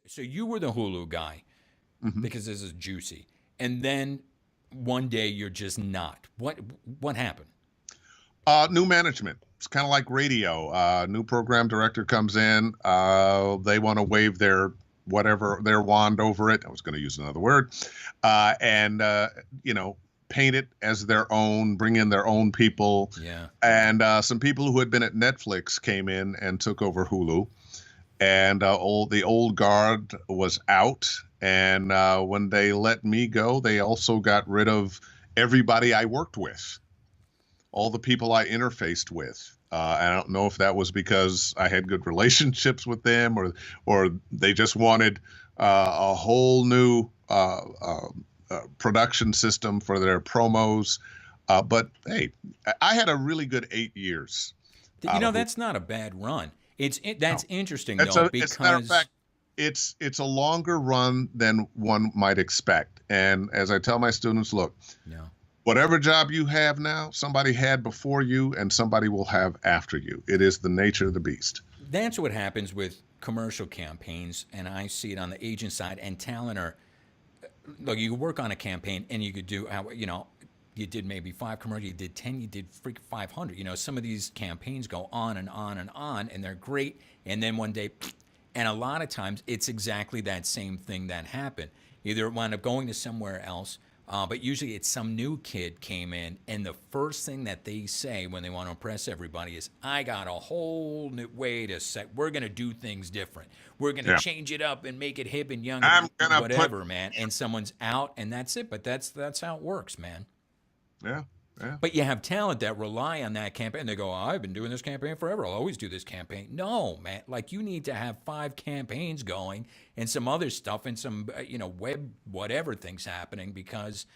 So you were the Hulu guy Hmm. because this is juicy, and then one day you're just not. What happened? New management. It's kind of like radio. New program director comes in. They want to wave their whatever their wand over it. I was going to use another word, and you know, paint it as their own. Bring in their own people, Yeah. and some people who had been at Netflix came in and took over Hulu. And the old guard was out. And when they let me go, they also got rid of everybody I worked with, all the people I interfaced with. I don't know if that was because I had good relationships with them, or they just wanted a whole new production system for their promos. But hey, I had a really good 8 years You out know, of Hulu. that's not a bad run. That's No, interesting it's though a it's a matter of because fact, it's a longer run than one might expect. And as I tell my students, look, no. whatever job you have now, somebody had before you and somebody will have after you. It is the nature of the beast. That's what happens with commercial campaigns, and I see it on the agent side. And talent are look. You could work on a campaign, and you could do you did maybe 5 commercials, you did 10, you did freak 500. You know, some of these campaigns go on and on and on, and they're great. And then one day, and a lot of times it's exactly that same thing that happened. Either it wound up going to somewhere else, but usually it's some new kid came in, and the first thing that they say when they want to impress everybody is, "I got a whole new way to set. We're gonna do things different. We're gonna Yeah. change it up and make it hip and young I'm and gonna put whatever, man." And someone's out, and that's it. But that's how it works, man. yeah, yeah. But you have talent that rely on that campaign. They go, "Oh, I've been doing this campaign forever. I'll always do this campaign." No, man. Like you need to have 5 campaigns going and some other stuff and some, web whatever things happening because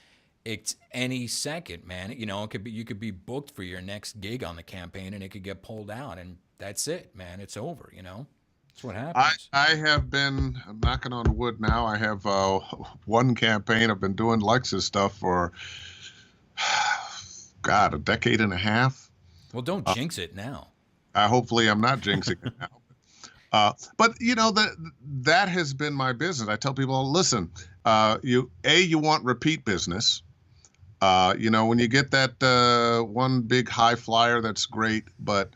it's any second, man. You know, it could be you could be booked for your next gig on the campaign and it could get pulled out and that's it, man. It's over. You know, that's what I happens. I have been knocking on wood now. I have one campaign. I've been doing Lexus stuff for God, a decade and a half. Well, don't Uh, jinx it now. hopefully, I'm not jinxing it now. But you know that has been my business. I tell people, listen, you want repeat business. You know, when you get that one big high flyer, that's great, but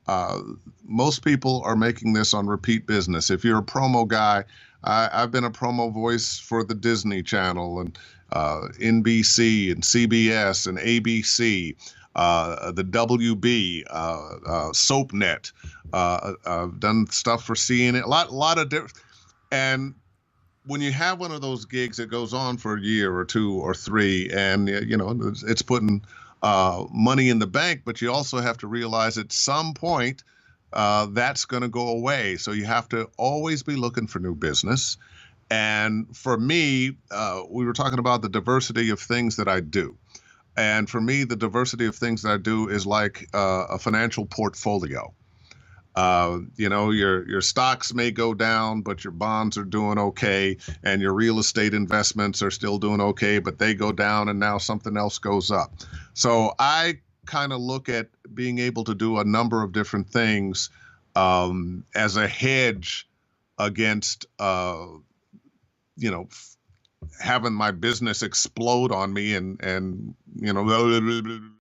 uh, most people are making this on repeat business. If you're a promo guy, I've been a promo voice for the Disney Channel and NBC and CBS and ABC, the WB, SoapNet. I've done stuff for CNN. A lot of different. And when you have one of those gigs that goes on for a year or two or three, and you know it's putting money in the bank, but you also have to realize at some point that's going to go away. So you have to always be looking for new business. And for me, we were talking about the diversity of things that I do. And for me, the diversity of things that I do is like a financial portfolio. You know, your stocks may go down, but your bonds are doing okay, and your real estate investments are still doing okay, but they go down, and now something else goes up. So I kind of look at being able to do a number of different things as a hedge against, you know, having my business explode on me and you know